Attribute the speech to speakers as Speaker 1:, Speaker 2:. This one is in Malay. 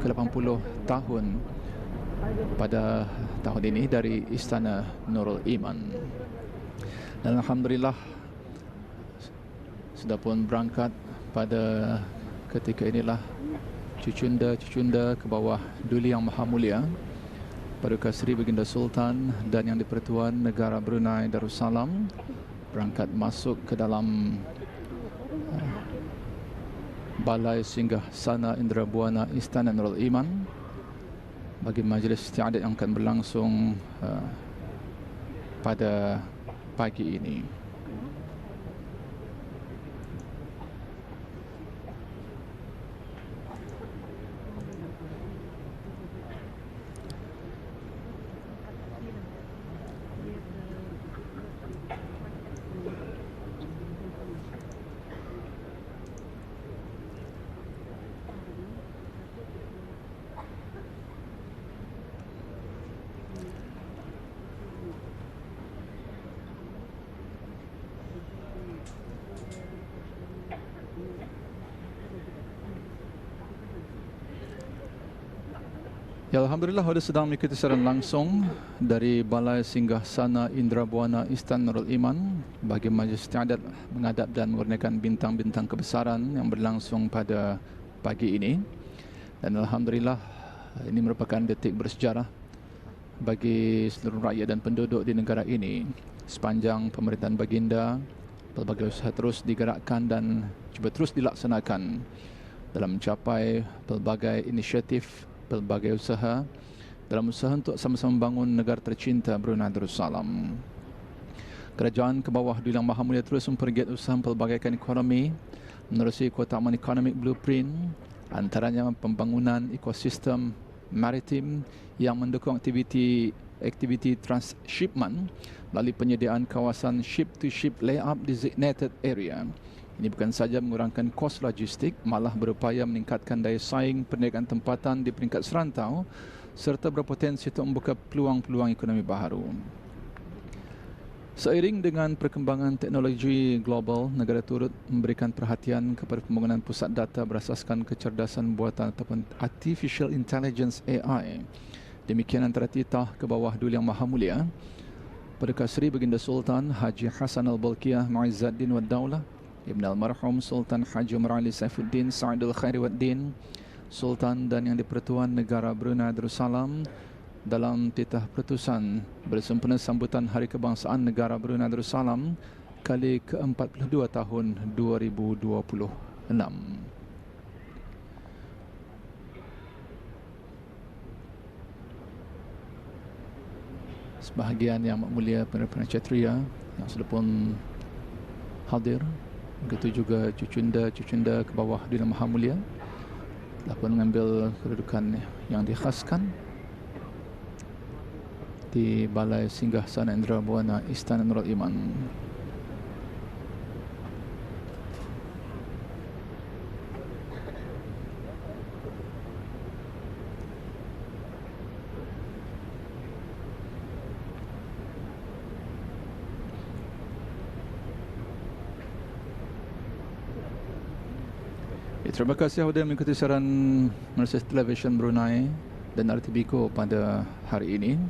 Speaker 1: ke-80 tahun pada tahun ini dari Istana Nurul Iman. Dan alhamdulillah sudah pun berangkat pada ketika inilah cucunda ke bawah Duli Yang Maha Mulia Paduka Seri Baginda Sultan dan Yang di-Pertuan Negara Brunei Darussalam berangkat masuk ke dalam Balai Singgah Sana Indrabuana Istana Nurul Iman bagi majlis istiadat yang akan berlangsung pada pagi ini. Ya, alhamdulillah ada sedang mengikuti siaran langsung dari Balai Singgah Sana Indrabuana Istana Nurul Iman bagi majlis istiadat menghadap dan mengurniakan bintang-bintang kebesaran yang berlangsung pada pagi ini. Dan alhamdulillah ini merupakan detik bersejarah bagi seluruh rakyat dan penduduk di negara ini. Sepanjang pemerintahan baginda, pelbagai usaha terus digerakkan dan cuba terus dilaksanakan dalam mencapai pelbagai inisiatif, pelbagai usaha dalam usaha untuk sama-sama membangun negara tercinta Brunei Darussalam. Kerajaan ke bawah Duli Yang Maha Mulia terus mempergiat usaha pelbagaikan ekonomi menerusi kotaman economic blueprint, antaranya pembangunan ekosistem maritim yang mendukung aktiviti transshipment melalui penyediaan kawasan ship-to-ship layout designated area. Ini bukan sahaja mengurangkan kos logistik, malah berupaya meningkatkan daya saing perniagaan tempatan di peringkat serantau serta berpotensi untuk membuka peluang-peluang ekonomi baharu. Seiring dengan perkembangan teknologi global, negara turut memberikan perhatian kepada pembangunan pusat data berasaskan kecerdasan buatan ataupun Artificial Intelligence AI. Demikian antara titah ke bawah Duli Yang Maha Mulia Paduka Seri Baginda Sultan Haji Hassan Al-Bolkiah Muizzaddin Wad Daulah Ibn Almarhum Sultan Haji Umar Ali Saifuddin Sa'idul Khairi Waddin Sultan dan Yang di-Pertuan Negara Brunei Darussalam dalam titah pertusan bersempena sambutan Hari Kebangsaan Negara Brunei Darussalam kali ke-42 tahun 2026. Sebahagian yang mulia penerima Kshatriya yang sudah pun hadir, begitu juga cucunda ke bawah Duli Yang Maha Mulia telah pun mengambil kedudukan yang dikhaskan di Balai Singgah Sana Indrabuana Istana Nurul Iman. Terima kasih kerana mengikuti siaran Malaysia Television Brunei dan RTBiko pada hari ini.